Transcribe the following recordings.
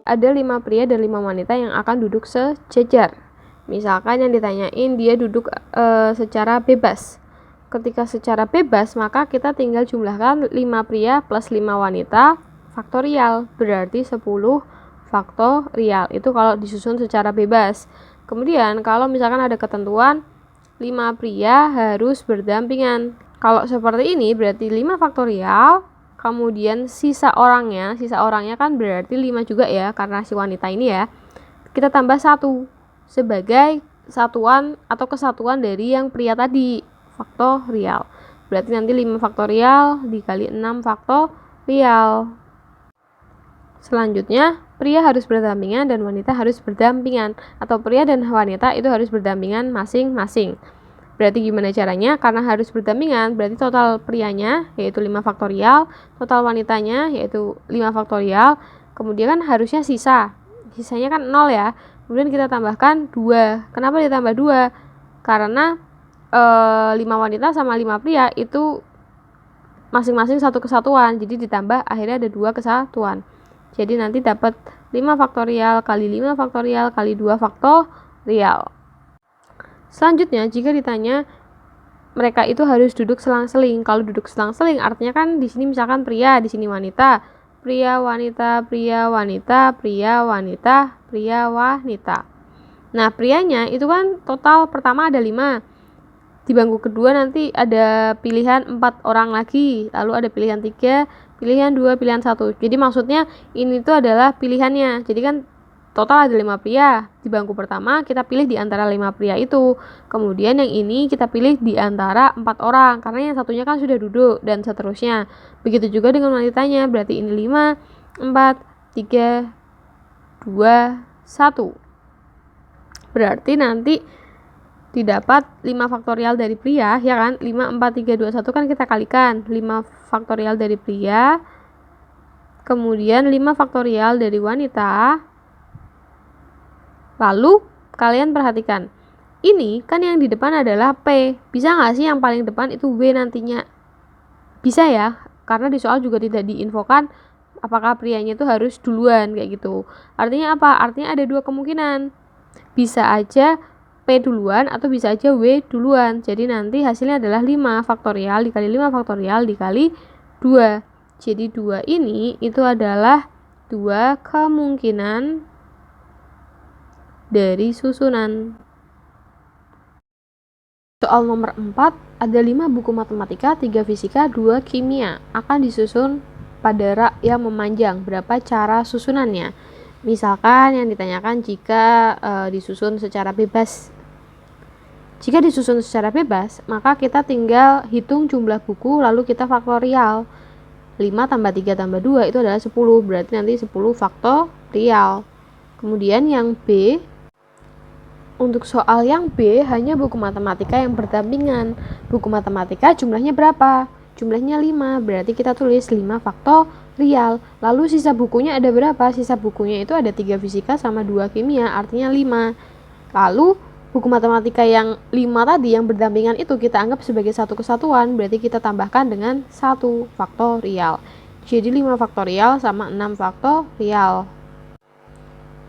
ada 5 pria dan 5 wanita yang akan duduk sejajar. Misalkan yang ditanyain dia duduk secara bebas. Ketika secara bebas, maka kita tinggal jumlahkan 5 pria plus 5 wanita faktorial, berarti 10 faktorial. Itu kalau disusun secara bebas. Kemudian kalau misalkan ada ketentuan 5 pria harus berdampingan. Kalau seperti ini berarti 5 faktorial, kemudian sisa orangnya kan berarti 5 juga ya, karena si wanita ini ya. Kita tambah 1 sebagai satuan atau kesatuan dari yang pria tadi, faktorial. Berarti nanti 5 faktorial dikali 6 faktorial. Selanjutnya, pria harus berdampingan dan wanita harus berdampingan, atau pria dan wanita itu harus berdampingan masing-masing. Berarti gimana caranya? Karena harus berdampingan, berarti total prianya yaitu 5 faktorial, total wanitanya yaitu 5 faktorial, kemudian kan harusnya sisanya kan 0 ya. Kemudian kita tambahkan 2. Kenapa ditambah 2? Karena 5 wanita sama 5 pria itu masing-masing satu kesatuan, jadi ditambah akhirnya ada 2 kesatuan. Jadi nanti dapat 5 faktorial kali 5 faktorial kali 2 faktorial. Selanjutnya, jika ditanya mereka itu harus duduk selang-seling. Kalau duduk selang-seling artinya kan di sini misalkan pria, di sini wanita. Pria, wanita, pria, wanita, pria, wanita, pria, wanita. Nah, prianya itu kan total pertama ada 5. Di bangku kedua nanti ada pilihan 4 orang lagi, lalu ada pilihan 3, pilihan 2, pilihan 1. Jadi maksudnya ini tuh adalah pilihannya. Jadi kan total ada 5 pria. Di bangku pertama kita pilih di antara 5 pria itu. Kemudian yang ini kita pilih di antara 4 orang, karena yang satunya kan sudah duduk, dan seterusnya. Begitu juga dengan wanitanya, berarti ini 5, 4, 3, 2, 1. Berarti nanti didapat 5 faktorial dari pria, ya kan? 5, 4, 3, 2, 1 kan kita kalikan. 5 faktorial dari pria, kemudian 5 faktorial dari wanita. Lalu, kalian perhatikan. Ini kan yang di depan adalah P. Bisa nggak sih yang paling depan itu W nantinya? Bisa ya, karena di soal juga tidak diinfokan apakah prianya itu harus duluan, kayak gitu. Artinya apa? Artinya ada 2 kemungkinan. Bisa aja P duluan atau bisa aja W duluan. Jadi nanti hasilnya adalah 5 faktorial dikali 5 faktorial dikali 2. Jadi 2 ini itu adalah 2 kemungkinan dari susunan. Soal nomor 4, ada 5 buku matematika, 3 fisika, 2 kimia. Akan disusun pada rak yang memanjang. Berapa cara susunannya? Misalkan yang ditanyakan jika disusun secara bebas. Jika disusun secara bebas, maka kita tinggal hitung jumlah buku lalu kita faktorial. 5 tambah 3 tambah 2 itu adalah 10, berarti nanti 10 faktorial. Kemudian yang B, untuk soal yang B hanya buku matematika yang berdampingan. Buku matematika jumlahnya berapa? Jumlahnya 5, berarti kita tulis 5 faktorial. Lalu sisa bukunya ada berapa? Sisa bukunya itu ada 3 fisika sama 2 kimia, artinya 5. Lalu buku matematika yang 5 tadi yang berdampingan itu kita anggap sebagai satu kesatuan, berarti kita tambahkan dengan 1 faktorial. Jadi 5 faktorial sama 6 faktorial.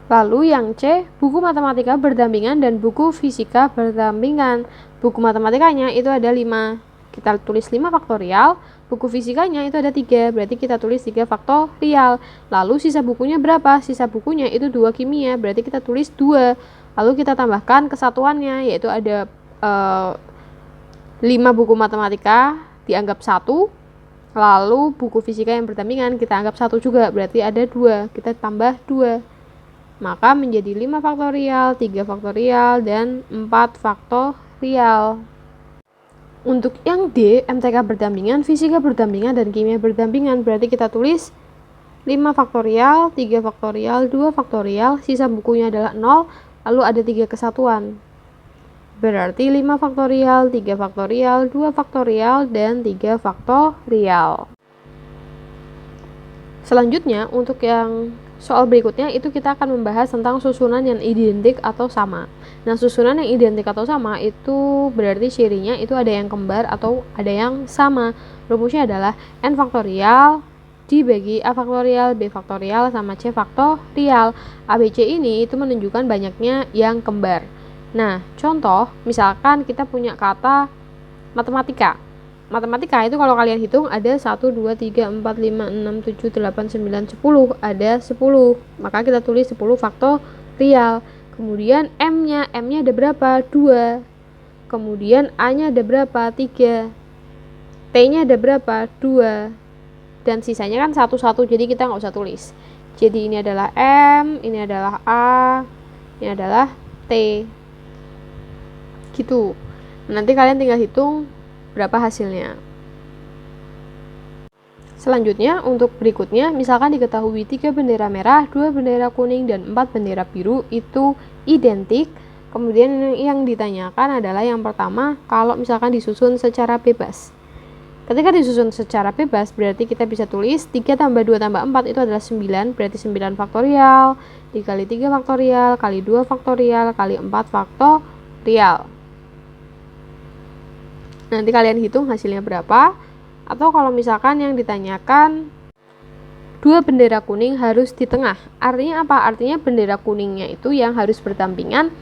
Lalu yang C, buku matematika berdampingan dan buku fisika berdampingan. Buku matematikanya itu ada 5. Kita tulis 5 faktorial, buku fisikanya itu ada 3, berarti kita tulis 3 faktorial. Lalu sisa bukunya berapa? Sisa bukunya itu 2 kimia, berarti kita tulis 2. Lalu kita tambahkan kesatuannya, yaitu ada 5 buku matematika dianggap 1, lalu buku fisika yang berdampingan kita anggap 1 juga, berarti ada 2, kita tambah 2. Maka menjadi 5 faktorial, 3 faktorial, dan 4 faktorial. Untuk yang D, MTK berdampingan, fisika berdampingan, dan kimia berdampingan, berarti kita tulis 5 faktorial, 3 faktorial, 2 faktorial, sisa bukunya adalah 0, lalu ada 3 kesatuan. Berarti 5 faktorial, 3 faktorial, 2 faktorial, dan 3 faktorial. Selanjutnya, untuk yang soal berikutnya itu kita akan membahas tentang susunan yang identik atau sama. Nah, susunan yang identik atau sama itu berarti cirinya itu ada yang kembar atau ada yang sama. Rumusnya adalah n faktorial dibagi A faktorial, B faktorial, sama C faktorial. ABC ini itu menunjukkan banyaknya yang kembar. Nah, contoh, misalkan kita punya kata matematika. Matematika itu kalau kalian hitung ada 1, 2, 3, 4, 5, 6, 7, 8, 9, 10. Ada 10. Maka kita tulis 10 faktorial. Kemudian M-nya ada berapa? 2. Kemudian A-nya ada berapa? 3. T-nya ada berapa? 2. Dan sisanya kan 1-1, jadi kita nggak usah tulis. Jadi ini adalah M, ini adalah A, ini adalah T. Gitu. Nanti kalian tinggal hitung berapa hasilnya. Selanjutnya, untuk berikutnya, misalkan diketahui 3 bendera merah, 2 bendera kuning, dan 4 bendera biru itu identik. Kemudian yang ditanyakan adalah yang pertama, kalau misalkan disusun secara bebas. Ketika disusun secara bebas, berarti kita bisa tulis 3 tambah 2 tambah 4 itu adalah 9, berarti 9 faktorial, dikali 3 faktorial, kali 2 faktorial, kali 4 faktorial. Nanti kalian hitung hasilnya berapa. Atau kalau misalkan yang ditanyakan 2 bendera kuning harus di tengah. Artinya apa? Artinya bendera kuningnya itu yang harus berdampingan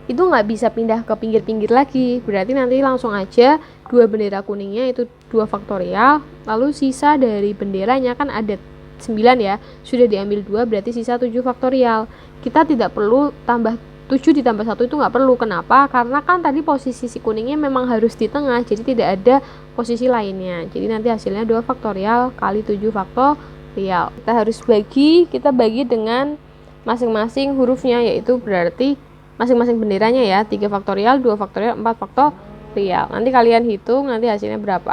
itu nggak bisa pindah ke pinggir-pinggir lagi. Berarti nanti langsung aja 2 bendera kuningnya itu 2 faktorial, lalu sisa dari benderanya kan ada 9 ya, sudah diambil 2 berarti sisa 7 faktorial. Kita tidak perlu tambah 7 ditambah 1 itu nggak perlu. Kenapa? Karena kan tadi posisi si kuningnya memang harus di tengah, jadi tidak ada posisi lainnya. Jadi nanti hasilnya 2 faktorial kali 7 faktorial. Kita bagi dengan masing-masing hurufnya, yaitu berarti masing-masing benderanya ya, 3 faktorial, 2 faktorial, 4 faktorial. Nanti kalian hitung nanti hasilnya berapa.